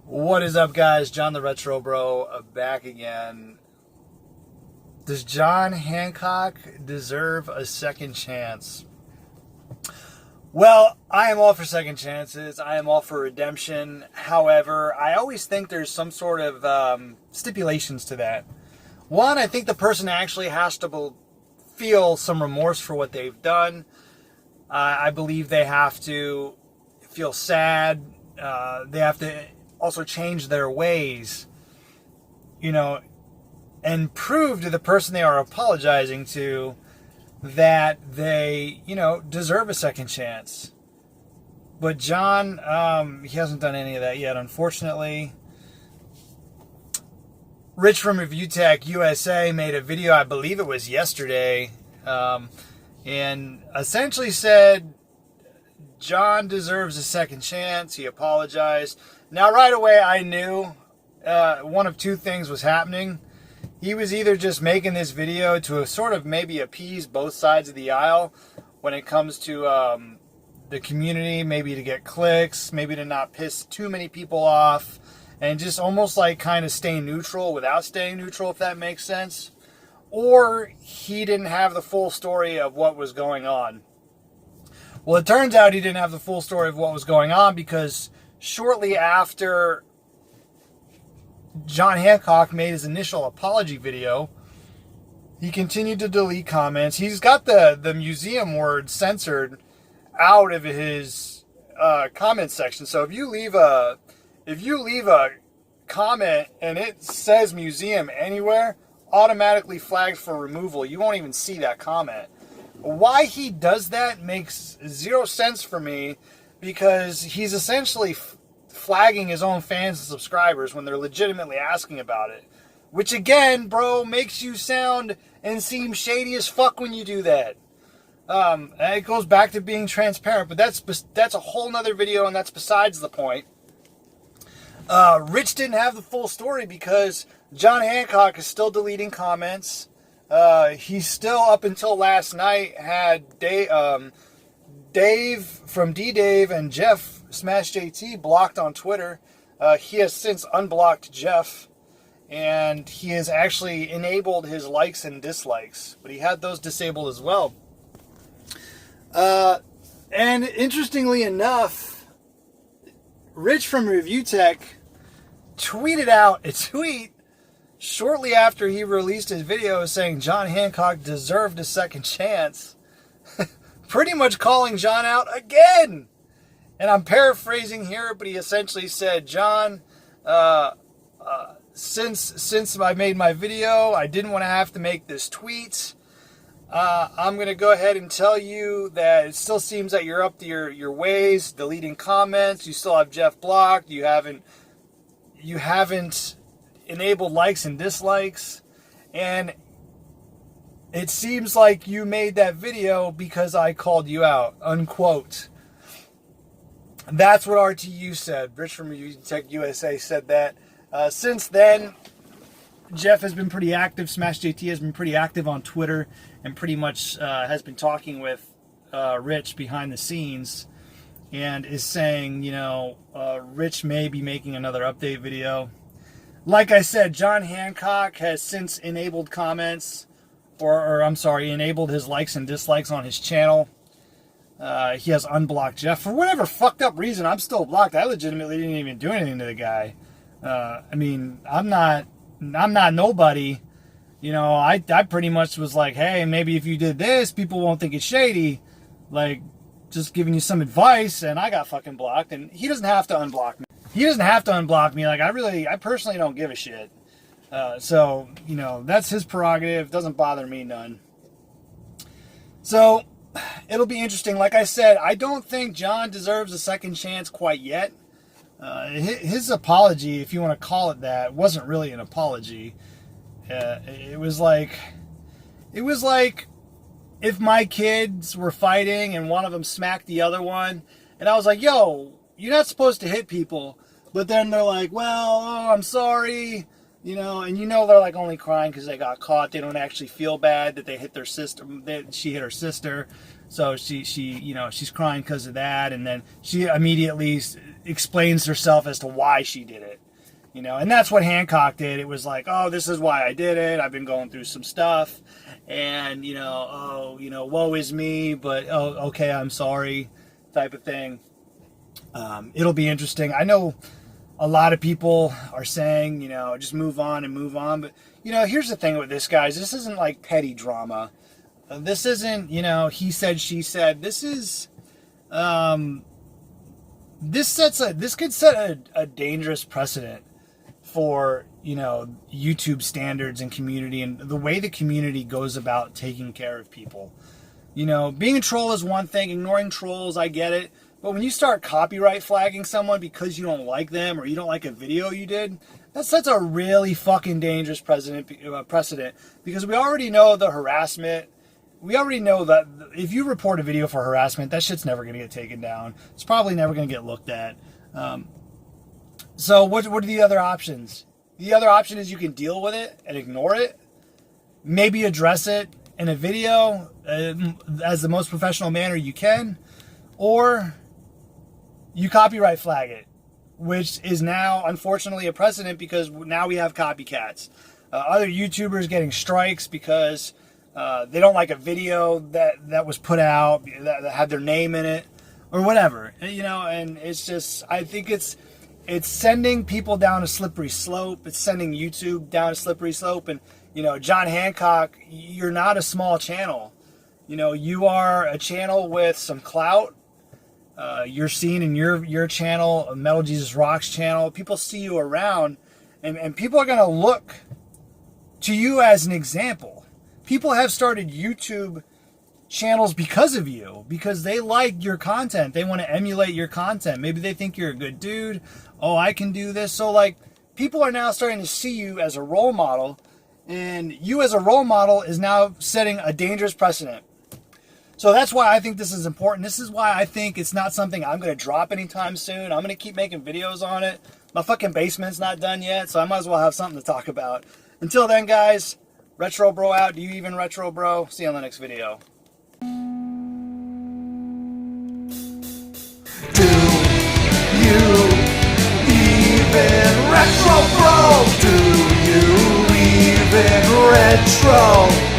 What is up, guys? John the RetroBro back again. Does John Hancock deserve a second chance? Well, I am all for second chances. I am all for redemption. However, I always think there's some sort of stipulations to that. One, I think the person actually has to feel some remorse for what they've done. I believe they have to feel sad. They have to also change their ways, and prove to the person they are apologizing to that they, deserve a second chance. But John, he hasn't done any of that yet, unfortunately. Rich from ReviewTech USA made a video, I believe it was yesterday, and essentially said John deserves a second chance. He apologized. Now, right away, I knew one of two things was happening. He was either just making this video to sort of maybe appease both sides of the aisle when it comes to the community, maybe to get clicks, maybe to not piss too many people off, and just almost like kind of stay neutral without staying neutral, if that makes sense. Or he didn't have the full story of what was going on. Well, it turns out he didn't have the full story of what was going on, because shortly after John Hancock made his initial apology video, he continued to delete comments. He's got the museum word censored out of his comment section. So if you leave a comment and it says museum anywhere, automatically flagged for removal. You won't even see that comment. Why he does that makes zero sense for me, because he's essentially flagging his own fans and subscribers when they're legitimately asking about it. Which, again, bro, makes you sound and seem shady as fuck when you do that. And it goes back to being transparent, but that's a whole nother video, and that's besides the point. Rich didn't have the full story because John Hancock is still deleting comments. He still, up until last night, had Dave from D-Dave and Jeff Smash JT blocked on Twitter. He has since unblocked Jeff, and he has actually enabled his likes and dislikes, but he had those disabled as well. And interestingly enough, Rich from ReviewTech tweeted out a tweet shortly after he released his video saying John Hancock deserved a second chance, pretty much calling John out again. And I'm paraphrasing here, but he essentially said, John, since I made my video, I didn't want to have to make this tweet. I'm going to go ahead and tell you that it still seems that you're up to your ways, deleting comments. You still have Jeff blocked. You haven't enabled likes and dislikes. And it seems like you made that video because I called you out, unquote. That's what RTU said. Rich from ReviewTech USA said that. Since then, Jeff has been pretty active. Smash JT has been pretty active on Twitter and pretty much has been talking with Rich behind the scenes and is saying, Rich may be making another update video. Like I said, John Hancock has since enabled comments, enabled his likes and dislikes on his channel. He has unblocked Jeff. For whatever fucked up reason, I'm still blocked. I legitimately didn't even do anything to the guy. I'm not nobody. I pretty much was like, hey, maybe if you did this, people won't think it's shady. Like, just giving you some advice, and I got fucking blocked. And he doesn't have to unblock me. He doesn't have to unblock me. Like, I personally don't give a shit. So, that's his prerogative. Doesn't bother me none. So, it'll be interesting. Like I said, I don't think John deserves a second chance quite yet. His apology, if you want to call it that, wasn't really an apology. It was like if my kids were fighting and one of them smacked the other one, and I was like, yo, you're not supposed to hit people. But then they're like, well, I'm sorry. And they're like only crying because they got caught. They don't actually feel bad that they hit their sister. She hit her sister. So she's crying because of that. And then she immediately explains herself as to why she did it. You know, and that's what Hancock did. It was like, oh, this is why I did it. I've been going through some stuff. And, you know, oh, you know, woe is me, but, oh, okay, I'm sorry, type of thing. It'll be interesting. I know a lot of people are saying, you know, just move on and move on. But, you know, here's the thing with this, guys. This isn't like petty drama. This isn't, you know, he said, she said. This is, this could set a dangerous precedent for, you know, YouTube standards and community and the way the community goes about taking care of people. You know, being a troll is one thing, ignoring trolls, I get it. But when you start copyright flagging someone because you don't like them or you don't like a video you did, that sets a really fucking dangerous precedent because we already know the harassment. We already know that if you report a video for harassment, that shit's never going to get taken down. It's probably never going to get looked at. So what are the other options? The other option is you can deal with it and ignore it. Maybe address it in a video as the most professional manner you can. Or you copyright flag it, which is now, unfortunately, a precedent because now we have copycats. Other YouTubers getting strikes because they don't like a video that was put out, that had their name in it, or whatever. You know, and it's just, I think it's sending people down a slippery slope. It's sending YouTube down a slippery slope. And, you know, John Hancock, you're not a small channel. You know, you are a channel with some clout. You're seen in your channel, Metal Jesus Rocks channel. People see you around, and people are going to look to you as an example. People have started YouTube channels because of you, because they like your content. They want to emulate your content. Maybe they think you're a good dude. Oh, I can do this. So, like, people are now starting to see you as a role model, and you as a role model is now setting a dangerous precedent. So that's why I think this is important. This is why I think it's not something I'm going to drop anytime soon. I'm going to keep making videos on it. My fucking basement's not done yet, so I might as well have something to talk about. Until then, guys, RetroBro out. Do you even RetroBro? See you on the next video. Do you even RetroBro? Do you even retro?